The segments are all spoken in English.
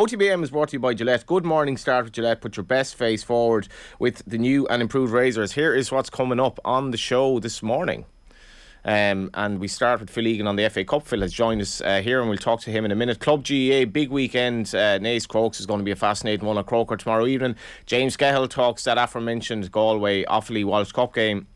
OTB AM is brought to you by Gillette. Good morning start with Gillette. Put your best face forward with the new and improved razors. Here is what's coming up on the show this morning. And we start with Phil Egan on the FA Cup. Phil has joined us here and we'll talk to him in a minute. Club GAA, big weekend. Naas Crokes is going to be a fascinating one at Croker tomorrow evening. James Cahill talks that aforementioned Galway Offaly Walsh Cup game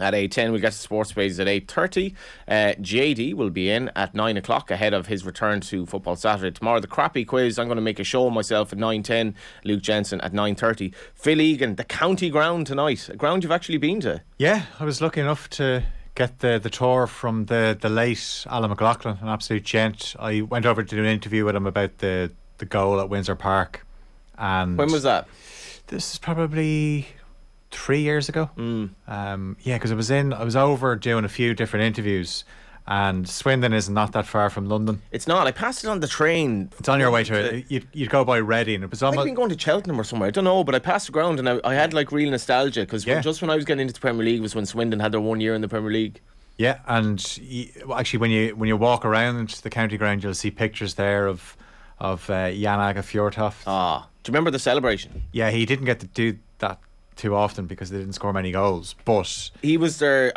at 8:10. We'll get to sports pages at 8:30. JD will be in at 9 o'clock ahead of his return to Football Saturday tomorrow. The crappy quiz, I'm going to make a show of myself at 9:10. Luke Jensen at 9:30. Phil Egan, the county ground tonight, a ground you've actually been to. Yeah, I was lucky enough to get the tour from the late Alan McLaughlin, an absolute gent. I went over to do an interview with him about the goal at Windsor Park. And when was that? This is probably 3 years ago. Because I was over doing a few different interviews, and Swindon is not that far from London. It's not. I passed it on the train. It's on your way to it. You'd go by Reading. It was almost, I've been going to Cheltenham or somewhere, I don't know, but I passed the ground and I had like real nostalgia because just when I was getting into the Premier League was when Swindon had their 1 year in the Premier League. Yeah, and actually when you walk around the county ground, you'll see pictures there of Jan Aga Fjordhoft. Do you remember the celebration? Yeah, he didn't get to do that too often because they didn't score many goals, but he was their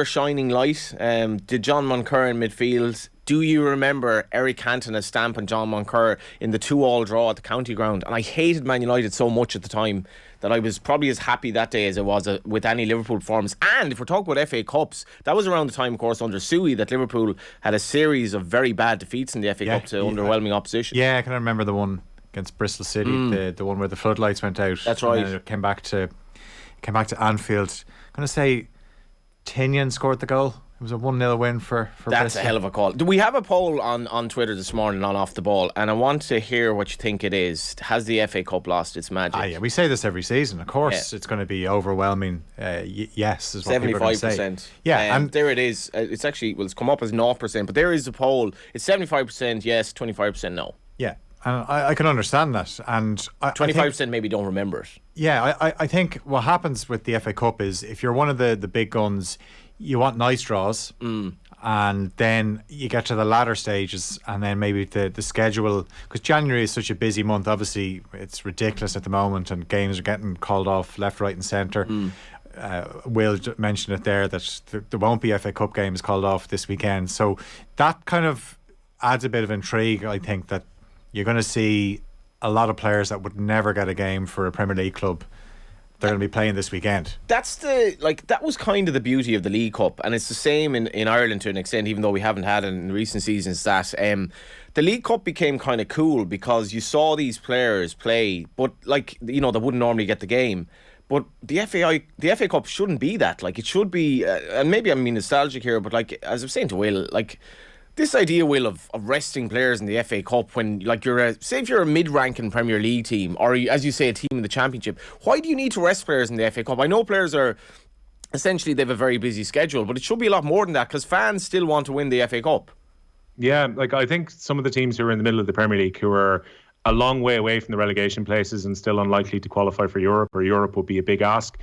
shining light. Did John Moncur in midfield. Do you remember Eric Cantona stamping John Moncur in the 2-2 draw at the county ground? And I hated Man United so much at the time that I was probably as happy that day as I was with any Liverpool performance. And if we're talking about FA Cups, that was around the time, of course, under Suey, that Liverpool had a series of very bad defeats in the FA Cup to underwhelming opposition. Yeah, I can remember the one against Bristol City, the one where the floodlights went out. That's right. And then it came back to Anfield. I'm going to say Tinian scored the goal. It was a 1-0 win for That's Bristol. A hell of a call. Do we have a poll on Twitter this morning on Off the Ball, and I want to hear what you think it is. Has the FA Cup lost its magic? Yeah, we say this every season. Of course, it's going to be overwhelming. Yes, is what 75%. Yeah, and there it is. It's actually it's come up as 0%, but there is a poll. It's 75% yes, 25% no. Yeah. And I can understand that. And 25% maybe don't remember it. Yeah, I think what happens with the FA Cup is if you're one of the big guns, you want nice draws, and then you get to the latter stages, and then maybe the schedule, because January is such a busy month. Obviously, it's ridiculous at the moment, and games are getting called off left, right, and centre. Will mentioned it there that there won't be FA Cup games called off this weekend, so that kind of adds a bit of intrigue. I think that you're going to see a lot of players that would never get a game for a Premier League club. They're going to be playing this weekend. That was kind of the beauty of the League Cup, and it's the same in Ireland to an extent, even though we haven't had it in recent seasons. That the League Cup became kind of cool because you saw these players play, but they wouldn't normally get the game. But the FA Cup shouldn't be that. It should be, and maybe I'm being nostalgic here, but as I was saying to Will, this idea, Will, of resting players in the FA Cup when say if you're a mid-ranking Premier League team, or as you say, a team in the Championship, why do you need to rest players in the FA Cup? I know players are essentially, they have a very busy schedule, but it should be a lot more than that because fans still want to win the FA Cup. Yeah, I think some of the teams who are in the middle of the Premier League who are a long way away from the relegation places and still unlikely to qualify for Europe, or Europe would be a big ask.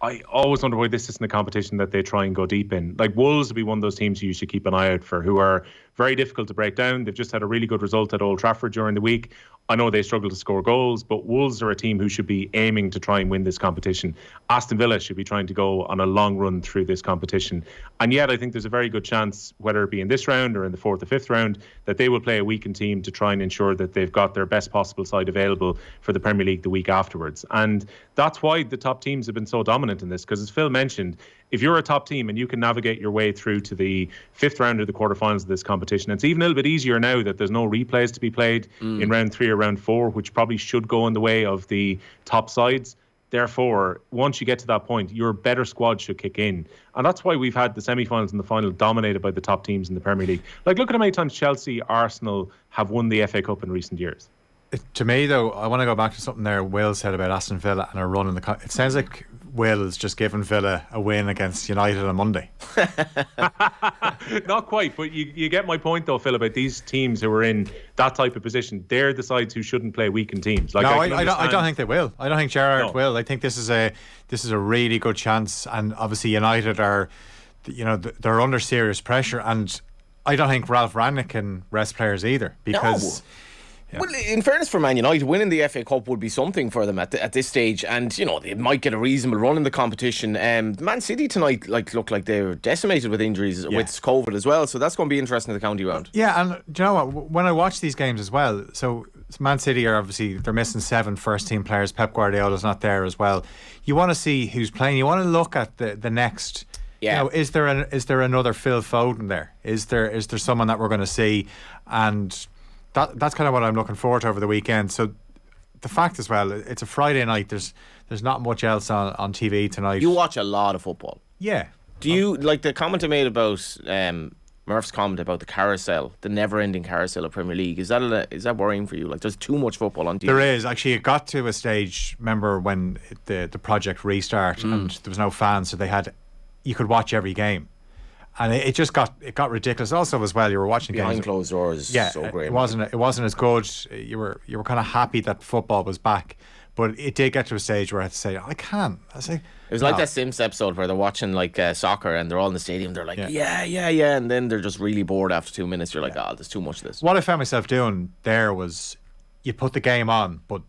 I always wonder why this isn't a competition that they try and go deep in. Wolves would be one of those teams you should keep an eye out for, who are very difficult to break down. They've just had a really good result at Old Trafford during the week. I know they struggle to score goals, but Wolves are a team who should be aiming to try and win this competition. Aston Villa should be trying to go on a long run through this competition. And yet I think there's a very good chance, whether it be in this round or in the 4th or 5th round, that they will play a weakened team to try and ensure that they've got their best possible side available for the Premier League the week afterwards. And that's why the top teams have been so dominant in this, because as Phil mentioned, if you're a top team and you can navigate your way through to the 5th round of the quarterfinals of this competition, it's even a little bit easier now that there's no replays to be played in round 3 or round 4, which probably should go in the way of the top sides. Therefore, once you get to that point, your better squad should kick in. And that's why we've had the semi-finals and the final dominated by the top teams in the Premier League. Look at how many times Chelsea, Arsenal have won the FA Cup in recent years. To me, though, I want to go back to something there Will said about Aston Villa and a run in the... It sounds like Will has just given Villa a win against United on Monday. Not quite, but you get my point, though, Phil, about these teams who are in that type of position. They're the sides who shouldn't play weakened teams. I don't think they will. I don't think Gerrard will. I think this is a really good chance, and obviously United are, they're under serious pressure, and I don't think Ralph Rangnick can rest players either, because... Well, in fairness for Man United, winning the FA Cup would be something for them at this stage, and you know they might get a reasonable run in the competition. Man City tonight look like they were decimated with injuries with COVID as well, so that's going to be interesting in the county round. Yeah, and do you know what? When I watch these games as well, so Man City are obviously they're missing 7 first team players. Pep Guardiola's not there as well. You want to see who's playing. You want to look at the next. Yeah. You know, is there another Phil Foden there? Is there someone that we're going to see? And that's kind of what I'm looking forward to over the weekend. So the fact as well, it's a Friday night. There's not much else on TV tonight. You watch a lot of football. Yeah. Do you like the comment I made about Murph's comment about the carousel, the never-ending carousel of Premier League? Is that worrying for you? Like, there's too much football on TV. There is. Actually, it got to a stage, remember when the project restart and there was no fans, so you could watch every game. And it just got ridiculous. Also, as well, you were watching behind games. closed doors. Yeah, so great. it wasn't as good. You were kind of happy that football was back, but it did get to a stage where I had to say, I can't. I say, it was like that Sims episode where they're watching like soccer and they're all in the stadium. They're like, yeah, and then they're just really bored after 2 minutes. You're like, there's too much of this. What I found myself doing there was, you put the game on, but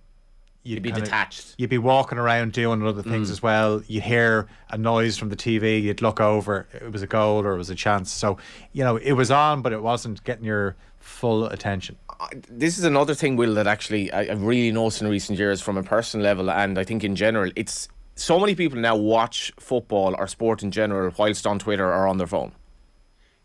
you'd be detached. You'd be walking around doing other things as well. You'd hear a noise from the TV. You'd look over. It was a goal or it was a chance. So, you know, it was on, but it wasn't getting your full attention. This is another thing, Will, that actually I've really noticed in recent years from a personal level, and I think in general, it's so many people now watch football or sport in general whilst on Twitter or on their phone.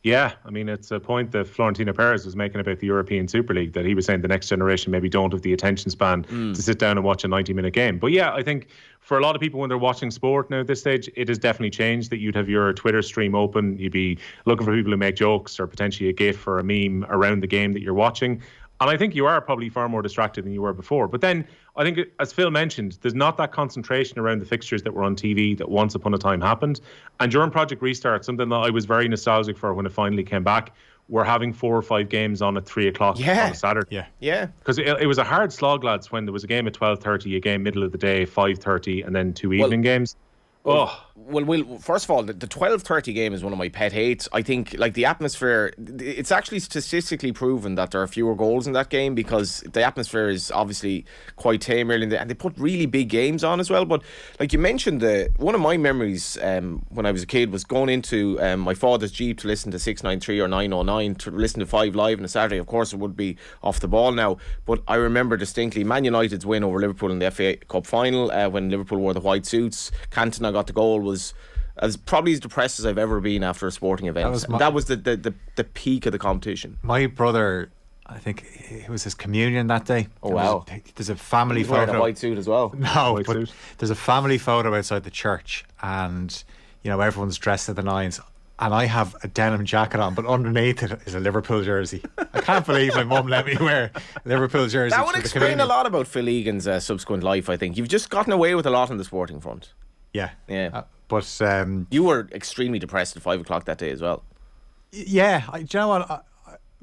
Yeah, I mean, it's a point that Florentino Perez was making about the European Super League, that he was saying the next generation maybe don't have the attention span to sit down and watch a 90-minute game. But yeah, I think for a lot of people when they're watching sport now at this stage, it has definitely changed that you'd have your Twitter stream open, you'd be looking for people who make jokes or potentially a GIF or a meme around the game that you're watching. And I think you are probably far more distracted than you were before. But then I think, as Phil mentioned, there's not that concentration around the fixtures that were on TV that once upon a time happened. And during Project Restart, something that I was very nostalgic for when it finally came back, we're having 4 or 5 games on at 3 o'clock on a Saturday. Yeah. Because it was a hard slog, lads, when there was a game at 12:30, a game middle of the day, 5:30, and then 2 evening games. Well, first of all, the 12:30 game is one of my pet hates. I think, like, the atmosphere, it's actually statistically proven that there are fewer goals in that game because the atmosphere is obviously quite tame early in and they put really big games on as well. But like you mentioned, one of my memories when I was a kid was going into my father's Jeep to listen to 693 or 909 to listen to 5 Live on a Saturday. Of course, it would be off the ball now, but I remember distinctly Man United's win over Liverpool in the FA Cup final when Liverpool wore the white suits. Cantona got the goal, was as probably as depressed as I've ever been after a sporting event. That was the peak of the competition. My brother, I think it was his communion that day. Oh, wow. There's a family photo. Wearing a white suit as well. No, but there's a family photo outside the church and, you know, everyone's dressed to the nines. And I have a denim jacket on, but underneath it is a Liverpool jersey. I can't believe my mum let me wear a Liverpool jersey. That would explain a lot about Phil Egan's subsequent life, I think. You've just gotten away with a lot on the sporting front. Yeah. But you were extremely depressed at 5 o'clock that day as well. Yeah. Do you know what?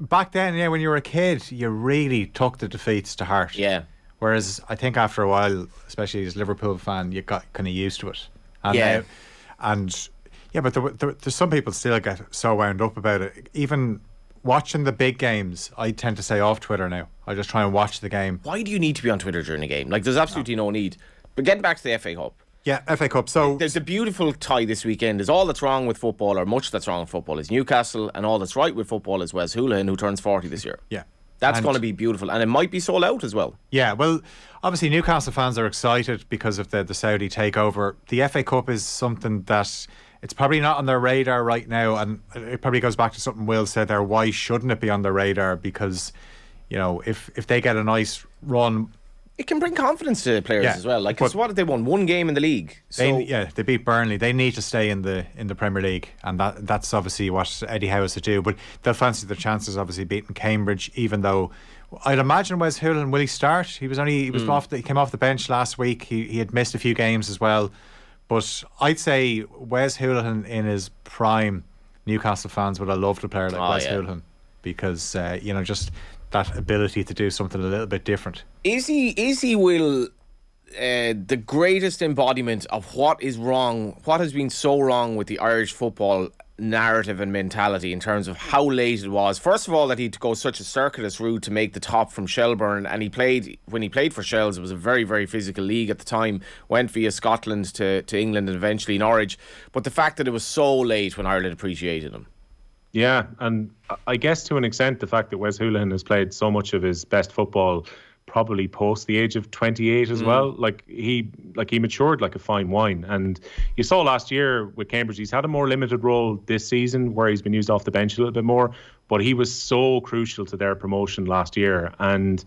Back then, when you were a kid, you really took the defeats to heart. Yeah. Whereas I think after a while, especially as a Liverpool fan, you got kind of used to it. And but there's some people still get so wound up about it. Even watching the big games, I tend to stay off Twitter now. I just try and watch the game. Why do you need to be on Twitter during a game? Like, there's absolutely no need. But getting back to the FA Cup. Yeah, FA Cup. So there's a beautiful tie this weekend. Is all that's wrong with football, or much that's wrong with football, is Newcastle, and all that's right with football is Wes Hoolahan, who turns 40 this year. Yeah. That's going to be beautiful, and it might be sold out as well. Yeah, well, obviously Newcastle fans are excited because of the Saudi takeover. The FA Cup is something that it's probably not on their radar right now, and it probably goes back to something Will said there. Why shouldn't it be on their radar? Because, you know, if they get a nice run, it can bring confidence to players as well. Like, because what if they won 1 game in the league? So they beat Burnley. They need to stay in the Premier League, and that's obviously what Eddie Howe has to do. But they'll fancy their chances, obviously beating Cambridge. Even though I'd imagine Wes Hoolahan, will he start? He came off the bench last week. He had missed a few games as well. But I'd say Wes Hoolahan in his prime, Newcastle fans would have loved a player like Wes Hoolahan because just that ability to do something a little bit different. Is he Will the greatest embodiment of what is wrong, what has been so wrong with the Irish football narrative and mentality in terms of how late it was. First of all, that he'd go such a circuitous route to make the top from Shelbourne, and when he played for Shells, it was a very, very physical league at the time, went via Scotland to England and eventually Norwich. But the fact that it was so late when Ireland appreciated him. Yeah, and I guess to an extent the fact that Wes Hoolahan has played so much of his best football probably post the age of 28 as well. Like he matured like a fine wine. And you saw last year with Cambridge, he's had a more limited role this season where he's been used off the bench a little bit more, but he was so crucial to their promotion last year. And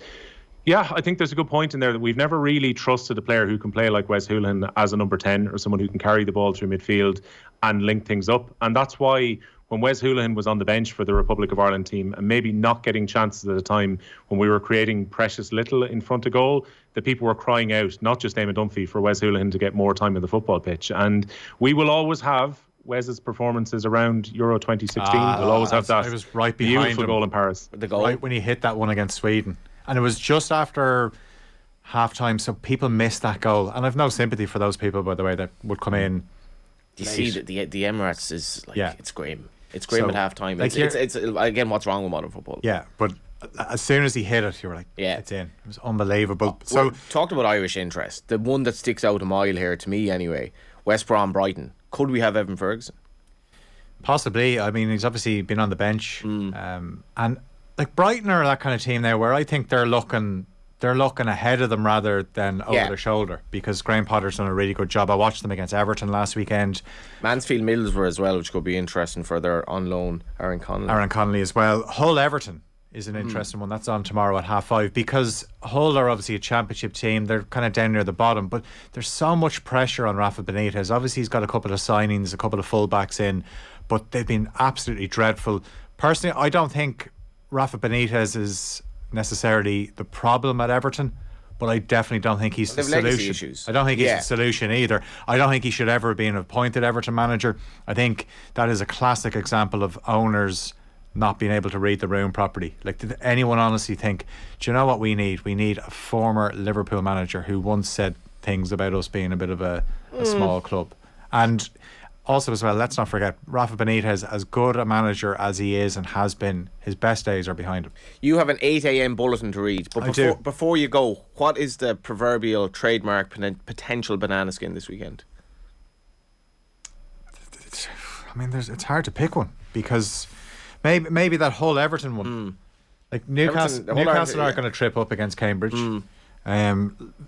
yeah, I think there's a good point in there that we've never really trusted a player who can play like Wes Hoolahan as a number 10 or someone who can carry the ball through midfield and link things up. And that's why when Wes Hoolahan was on the bench for the Republic of Ireland team and maybe not getting chances at a time when we were creating precious little in front of goal, that people were crying out, not just Eamon Dunphy, for Wes Hoolahan to get more time in the football pitch. And we will always have Wes's performances around Euro 2016. We'll always have that. It was right behind beautiful goal in Paris. The goal. Right when he hit that one against Sweden. And it was just after half-time, so people missed that goal. And I've no sympathy for those people, by the way, that would come in. You see that the Emirates is like, it's grim. It's grim at half time. Like it's again, what's wrong with modern football? Yeah, but as soon as he hit it, you were like, it's in. It was unbelievable. So, talked about Irish interest. The one that sticks out a mile here, to me anyway, West Brom Brighton. Could we have Evan Ferguson? Possibly. I mean, he's obviously been on the bench. And like Brighton are that kind of team now where I think they're looking ahead of them rather than over their shoulder, because Graham Potter's done a really good job. I watched them against Everton last weekend. Mansfield Middlesbrough as well, which could be interesting for their on loan Aaron Connolly as well. Hull Everton is an interesting one. That's on tomorrow at 5:30, because Hull are obviously a championship team. They're kind of down near the bottom, but there's so much pressure on Rafa Benitez. Obviously he's got a couple of signings, a couple of fullbacks in, but they've been absolutely dreadful. Personally, I don't think Rafa Benitez is necessarily the problem at Everton, but I definitely don't think he's the solution. I don't think he's the solution either. I don't think he should ever be an appointed Everton manager. I think that is a classic example of owners not being able to read the room properly. Like, did anyone honestly think, do you know what we need? We need a former Liverpool manager who once said things about us being a bit of a small club. And also as well, let's not forget, Rafa Benitez, as good a manager as he is and has been, his best days are behind him. You have an 8 a.m. bulletin to read, but before you go, what is the proverbial trademark potential banana skin this weekend? I mean, it's hard to pick one, because maybe that whole Everton one. Like Newcastle aren't going to trip up against Cambridge.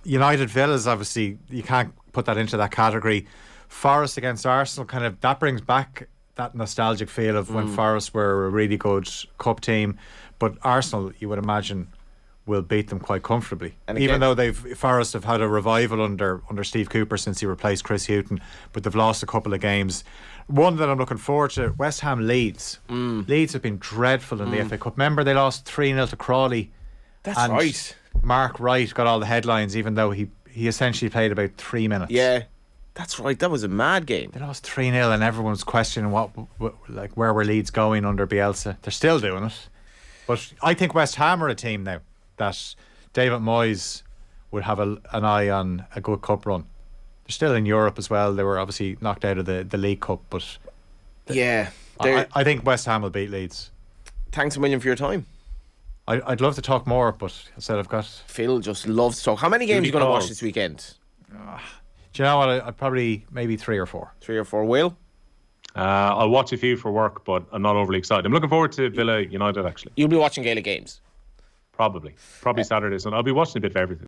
United Villa's, obviously you can't put that into that category. Forest against Arsenal, kind of, that brings back that nostalgic feel of when Forest were a really good cup team. But Arsenal, you would imagine, will beat them quite comfortably. And even though Forest have had a revival under Steve Cooper since he replaced Chris Hughton, but they've lost a couple of games. One that I'm looking forward to, West Ham Leeds. Leeds have been dreadful in the FA Cup. Remember, they lost 3-0 to Crawley. That's right. Mark Wright got all the headlines, even though he essentially played about 3 minutes. Yeah. That's right. That was a mad game. They lost 3-0 and everyone was questioning where were Leeds going under Bielsa. They're still doing it. But I think West Ham are a team now that David Moyes would have an eye on a good cup run. They're still in Europe as well. They were obviously knocked out of the League Cup, but I think West Ham will beat Leeds. Thanks a million for your time. I'd love to talk more, but I said I've got... Phil just loves to talk. How many games are you going to watch this weekend? Do you know what? I'd probably maybe 3 or 4. 3 or 4. Will? I'll watch a few for work, but I'm not overly excited. I'm looking forward to Villa United, actually. You'll be watching Gaelic games? Probably Saturday, so I'll be watching a bit of everything.